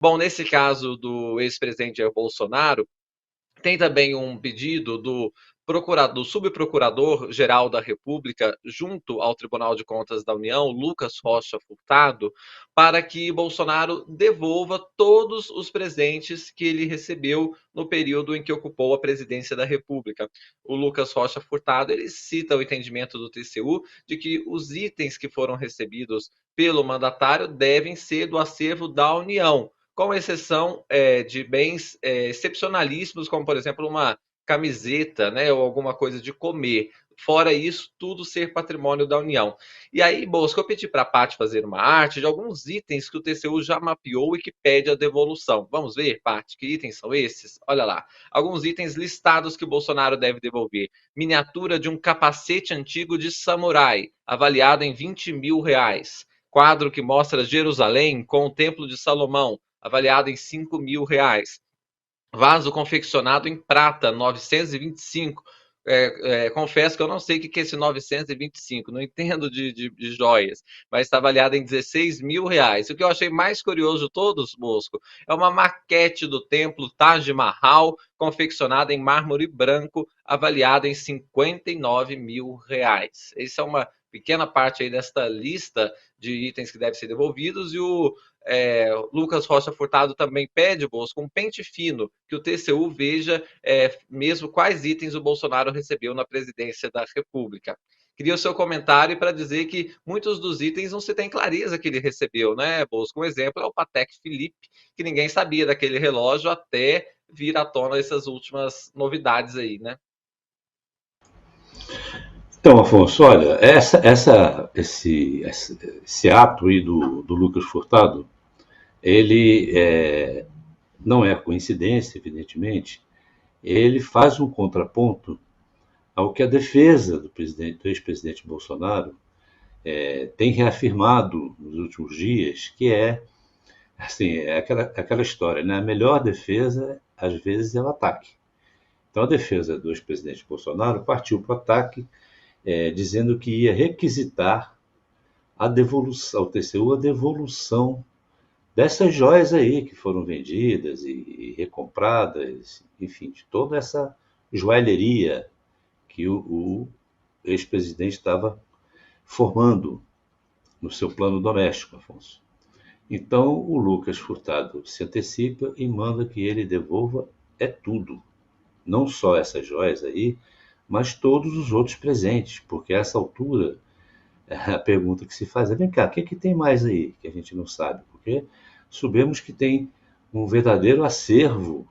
Bom, nesse caso do ex-presidente Jair Bolsonaro, tem também um pedido do procurador, subprocurador-geral da República, junto ao Tribunal de Contas da União, Lucas Rocha Furtado, para que Bolsonaro devolva todos os presentes que ele recebeu no período em que ocupou a presidência da República. O Lucas Rocha Furtado, ele cita o entendimento do TCU de que os itens que foram recebidos pelo mandatário devem ser do acervo da União, com exceção de bens excepcionalíssimos, como, por exemplo, uma camiseta, né, ou alguma coisa de comer. Fora isso, tudo ser patrimônio da União. E aí, Bosco, eu pedi para a Paty fazer uma arte de alguns itens que o TCU já mapeou e que pede a devolução. Vamos ver, Paty, que itens são esses? Olha lá. Alguns itens listados que o Bolsonaro deve devolver. Miniatura de um capacete antigo de samurai, avaliado em R$ 20.000. Quadro que mostra Jerusalém com o Templo de Salomão, avaliado em R$ 5.000. Vaso confeccionado em prata, 925. Confesso que eu não sei o que é esse 925, não entendo de joias, mas está avaliado em R$ 16.000. O que eu achei mais curioso de todos, Bosco, é uma maquete do templo Taj Mahal, confeccionada em mármore branco, avaliada em R$ 59.000. Essa é uma pequena parte aí desta lista de itens que devem ser devolvidos, e o Lucas Rocha Furtado também pede, Bosco, um pente fino, que o TCU veja mesmo quais itens o Bolsonaro recebeu na presidência da República. Queria o seu comentário para dizer que muitos dos itens não se tem clareza que ele recebeu, né, Bosco? Um exemplo é o Patek Philippe, que ninguém sabia daquele relógio até vir à tona essas últimas novidades aí, né? Então, Afonso, olha, esse ato aí do Lucas Furtado, ele não é coincidência, evidentemente, ele faz um contraponto ao que a defesa do ex-presidente Bolsonaro tem reafirmado nos últimos dias, que é aquela história, né? A melhor defesa, às vezes, é o ataque. Então, a defesa do ex-presidente Bolsonaro partiu para o ataque, dizendo que ia requisitar a devolução, ao TCU, a devolução dessas joias aí que foram vendidas e recompradas, enfim, de toda essa joalheria que o ex-presidente estava formando no seu plano doméstico, Afonso. Então, o Lucas Furtado se antecipa e manda que ele devolva tudo, não só essas joias aí, mas todos os outros presentes, porque a essa altura a pergunta que se faz é: vem cá, o que tem mais aí que a gente não sabe? Porque sabemos que tem um verdadeiro acervo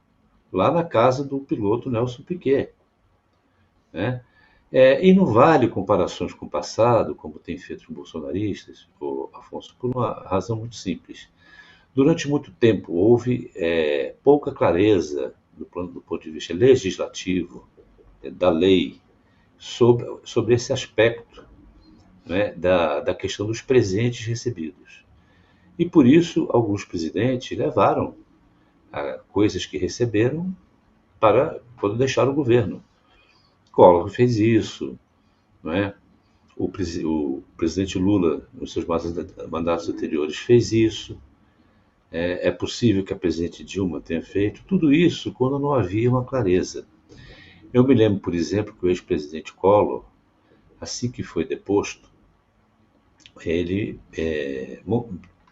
lá na casa do piloto Nelson Piquet, né? E não vale comparações com o passado, como tem feito os bolsonaristas, Afonso, por uma razão muito simples. Durante muito tempo houve pouca clareza do ponto de vista legislativo, da lei, sobre esse aspecto, né, da questão dos presentes recebidos. E por isso alguns presidentes levaram coisas que receberam para quando deixaram o governo. Collor fez isso, não é? O presidente Lula, nos seus mandatos anteriores, fez isso. É possível que a presidente Dilma tenha feito tudo isso quando não havia uma clareza. Eu me lembro, por exemplo, que o ex-presidente Collor, assim que foi deposto, ele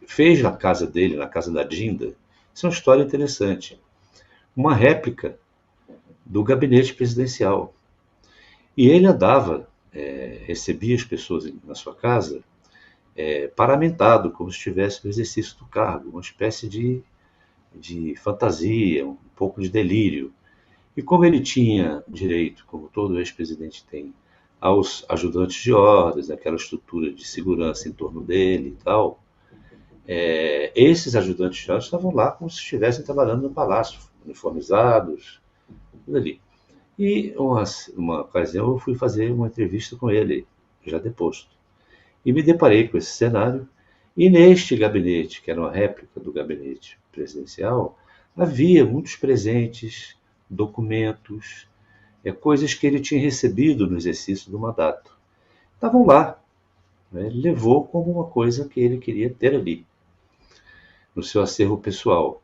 fez na casa dele, na casa da Dinda, isso é uma história interessante, uma réplica do gabinete presidencial. E ele andava, recebia as pessoas na sua casa, paramentado, como se estivesse no exercício do cargo, uma espécie de fantasia, um pouco de delírio. E como ele tinha direito, como todo ex-presidente tem, aos ajudantes de ordens, aquela estrutura de segurança em torno dele e tal, esses ajudantes de ordens estavam lá como se estivessem trabalhando no palácio, uniformizados, tudo ali. E uma ocasião eu fui fazer uma entrevista com ele, já deposto. E me deparei com esse cenário. E neste gabinete, que era uma réplica do gabinete presidencial, havia muitos presentes, documentos, coisas que ele tinha recebido no exercício do mandato. Estavam lá. Né? Ele levou como uma coisa que ele queria ter ali, no seu acervo pessoal.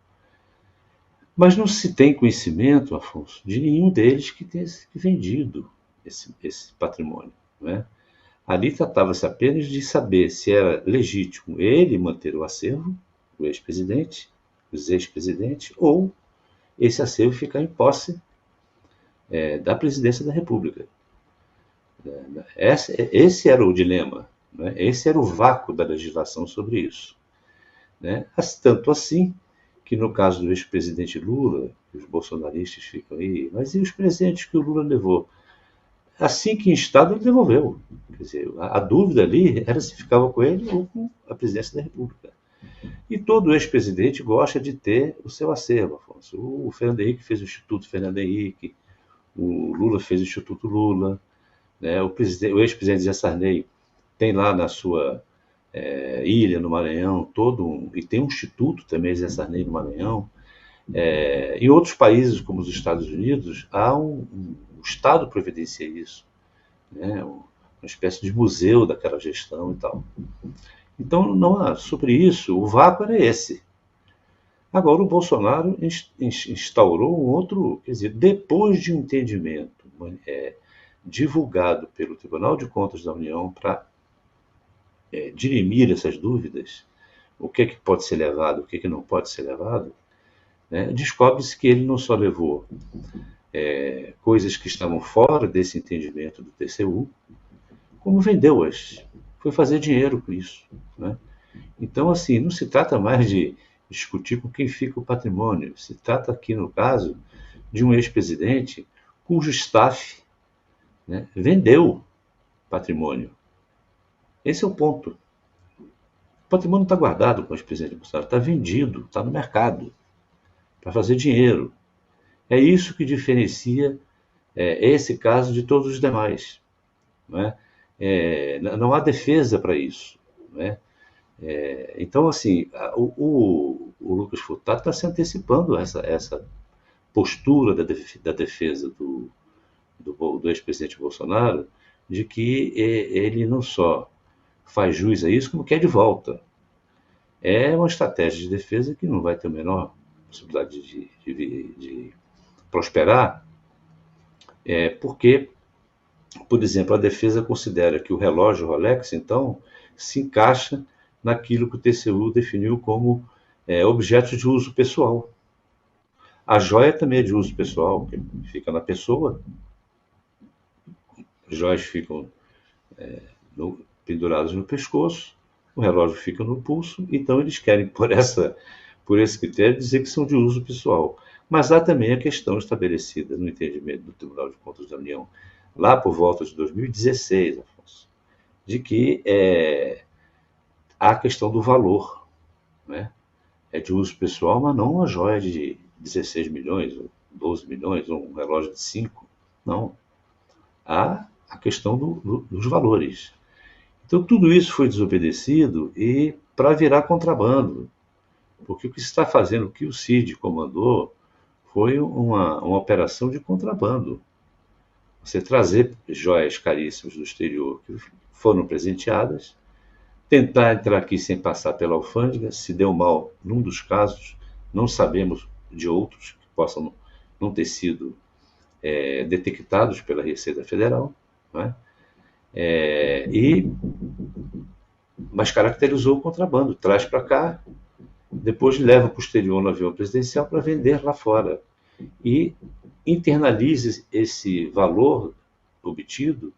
Mas não se tem conhecimento, Afonso, de nenhum deles que tenha vendido esse patrimônio. Não é? Ali tratava-se apenas de saber se era legítimo ele manter o acervo, o ex-presidente, os ex-presidentes, ou esse acervo ficar em posse da presidência da República. Esse era o dilema, né? Esse era o vácuo da legislação sobre isso. Né? Tanto assim que no caso do ex-presidente Lula, os bolsonaristas ficam aí, mas e os presentes que o Lula levou? Assim que instado, ele devolveu. Quer dizer, a dúvida ali era se ficava com ele ou com a presidência da República. E todo ex-presidente gosta de ter o seu acervo, Afonso. O Fernando Henrique fez o Instituto Fernando Henrique, o Lula fez o Instituto Lula, né? O ex-presidente Zé Sarney tem lá na sua ilha, no Maranhão, e tem um instituto também, Zé Sarney, no Maranhão. Em outros países, como os Estados Unidos, o Estado providencia isso, né? Uma espécie de museu daquela gestão e tal. Então, não, sobre isso, o vácuo era esse. Agora, o Bolsonaro instaurou um outro, quer dizer, depois de um entendimento divulgado pelo Tribunal de Contas da União para dirimir essas dúvidas, o que é que pode ser levado, o que é que não pode ser levado, né? Descobre-se que ele não só levou coisas que estavam fora desse entendimento do TCU, como vendeu-as, foi fazer dinheiro com isso. Né? Então, assim, não se trata mais de discutir com quem fica o patrimônio, se trata aqui, no caso, de um ex-presidente cujo staff, né, vendeu patrimônio. Esse é o ponto. O patrimônio está guardado com o ex-presidente Bolsonaro, está vendido, está no mercado, para fazer dinheiro. É isso que diferencia esse caso de todos os demais. Não é? Não há defesa para isso. Né? Então, assim, o Lucas Furtado está se antecipando a essa postura da defesa do ex-presidente Bolsonaro, de que ele não só faz jus a isso, como quer de volta. É uma estratégia de defesa que não vai ter a menor possibilidade de prosperar, porque, por exemplo, a defesa considera que o relógio Rolex, então, se encaixa naquilo que o TCU definiu como objetos de uso pessoal. A joia também é de uso pessoal, que fica na pessoa. As joias ficam penduradas no pescoço, o relógio fica no pulso, então eles querem, por esse critério, dizer que são de uso pessoal. Mas há também a questão estabelecida no entendimento do Tribunal de Contas da União, lá por volta de 2016, Afonso, de que há a questão do valor. Né? É de uso pessoal, mas não uma joia de 16 milhões, ou 12 milhões, ou um relógio de 5. Não. Há a questão dos valores. Então, tudo isso foi desobedecido e para virar contrabando. Porque o que se está fazendo, o que o CID comandou, foi uma operação de contrabando. Você trazer joias caríssimas do exterior que foram presenteadas, tentar entrar aqui sem passar pela alfândega, se deu mal num dos casos, não sabemos de outros que possam não ter sido detectados pela Receita Federal, né? Mas caracterizou o contrabando, traz para cá, depois leva para o exterior no avião presidencial para vender lá fora. E internalize esse valor obtido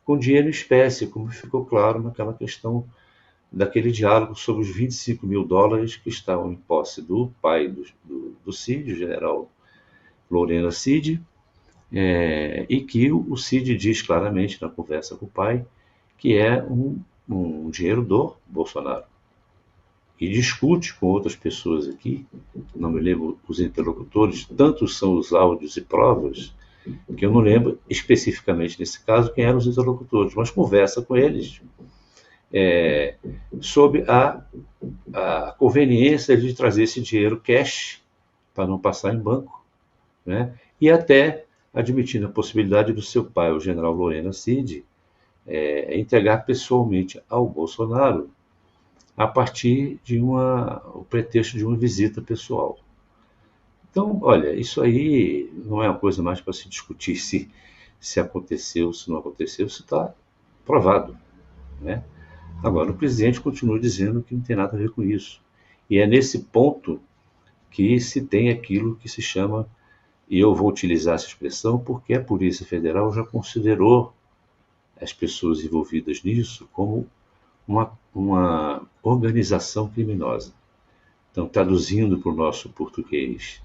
com dinheiro em espécie, como ficou claro naquela questão daquele diálogo sobre os 25 mil dólares que estavam em posse do pai do Cid, o general Lorena Cid, e que o Cid diz claramente na conversa com o pai que é um dinheiro do Bolsonaro. E discute com outras pessoas aqui, não me lembro os interlocutores, tantos são os áudios e provas, que eu não lembro especificamente nesse caso quem eram os interlocutores, mas conversa com eles sobre a conveniência de trazer esse dinheiro cash, para não passar em banco, né? E até admitindo a possibilidade do seu pai, o general Lorena Cid, entregar pessoalmente ao Bolsonaro a partir o pretexto de uma visita pessoal. Então, olha, isso aí não é uma coisa mais para se discutir se aconteceu, se não aconteceu, isso está provado, né? Agora, o presidente continua dizendo que não tem nada a ver com isso. E é nesse ponto que se tem aquilo que se chama, e eu vou utilizar essa expressão porque a Polícia Federal já considerou as pessoas envolvidas nisso como uma organização criminosa. Então, traduzindo para o nosso português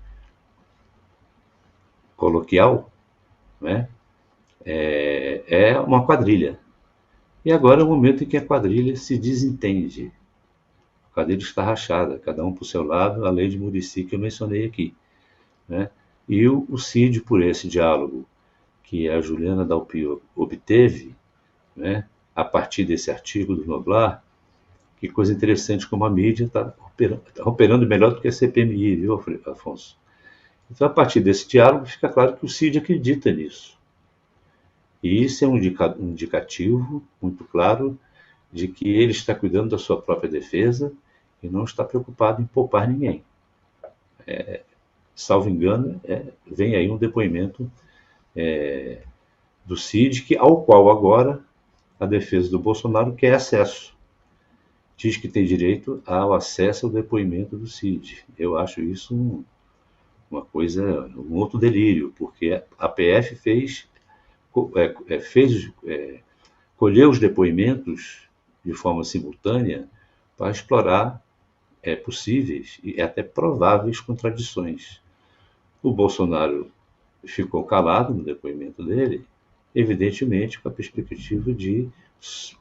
coloquial, né, é uma quadrilha. E agora é o momento em que a quadrilha se desentende. A quadrilha está rachada, cada um para o seu lado, a lei de Muricy que eu mencionei aqui, né? E o CID, por esse diálogo que a Juliana Dalpio obteve, né, a partir desse artigo do Noblar, que coisa interessante como a mídia está operando melhor do que a CPMI, viu, Afonso? Então, a partir desse diálogo, fica claro que o CID acredita nisso. E isso é um indicativo muito claro de que ele está cuidando da sua própria defesa e não está preocupado em poupar ninguém. Salvo engano, vem aí um depoimento do CID, ao qual agora a defesa do Bolsonaro quer acesso. Diz que tem direito ao acesso ao depoimento do CID. Eu acho isso uma coisa, um outro delírio, porque a PF colheu os depoimentos de forma simultânea para explorar possíveis e até prováveis contradições. O Bolsonaro ficou calado no depoimento dele, evidentemente com a perspectiva de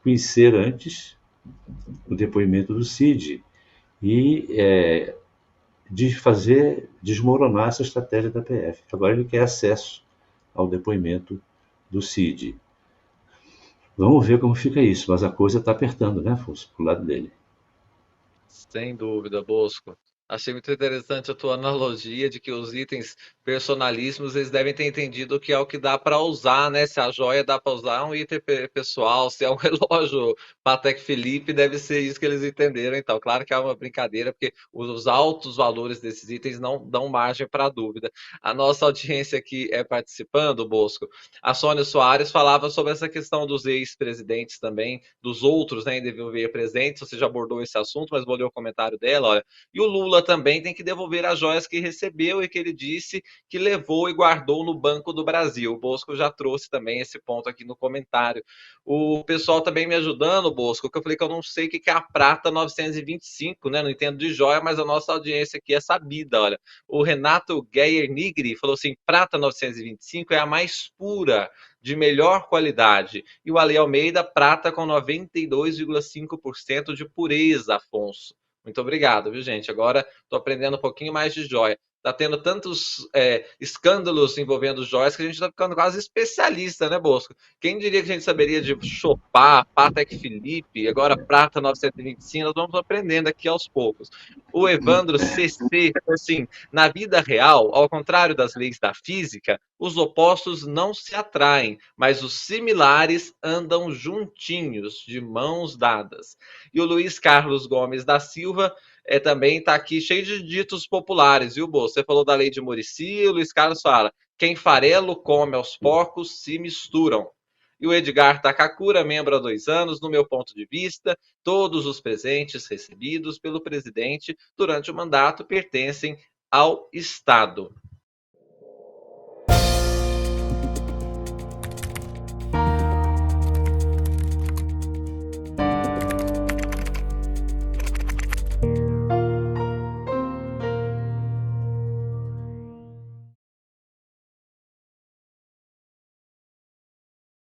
conhecer antes o depoimento do CID e de fazer desmoronar essa estratégia da PF. Agora ele quer acesso ao depoimento do CID. Vamos ver como fica isso, mas a coisa está apertando, né, Afonso, pro lado dele. Sem dúvida, Bosco. Achei muito interessante a tua analogia de que os itens personalíssimos eles devem ter entendido que é o que dá para usar, né? Se a joia dá para usar, é um item pessoal, se é um relógio Patek Philippe, deve ser isso que eles entenderam. Então, claro que é uma brincadeira, porque os altos valores desses itens não dão margem para dúvida. A nossa audiência aqui é participando, Bosco. A Sônia Soares falava sobre essa questão dos ex-presidentes também, dos outros, né, em devolver presentes. Você já abordou esse assunto, mas vou ler o comentário dela. Olha, e o Lula também tem que devolver as joias que recebeu e que ele disse que levou e guardou no Banco do Brasil. O Bosco já trouxe também esse ponto aqui no comentário. O pessoal também me ajudando, Bosco, que eu falei que eu não sei o que é a prata 925, né? Não entendo de joia, mas a nossa audiência aqui é sabida, olha. O Renato Geyer Nigri falou assim: prata 925 é a mais pura, de melhor qualidade. E o Ale Almeida, prata com 92,5% de pureza, Afonso. Muito obrigado, viu, gente? Agora estou aprendendo um pouquinho mais de joia. Tá tendo tantos escândalos envolvendo joias que a gente está ficando quase especialista, né, Bosco? Quem diria que a gente saberia de Chopin, Patek Philippe, agora prata 925, nós vamos aprendendo aqui aos poucos. O Evandro CC, assim, na vida real, ao contrário das leis da física, os opostos não se atraem, mas os similares andam juntinhos, de mãos dadas. E o Luiz Carlos Gomes da Silva também está aqui cheio de ditos populares, viu, Bo? Você falou da lei de Muricy, o Luiz Carlos fala: quem farelo come aos porcos se misturam. E o Edgar Takakura, membro há 2 anos, no meu ponto de vista, todos os presentes recebidos pelo presidente durante o mandato pertencem ao Estado.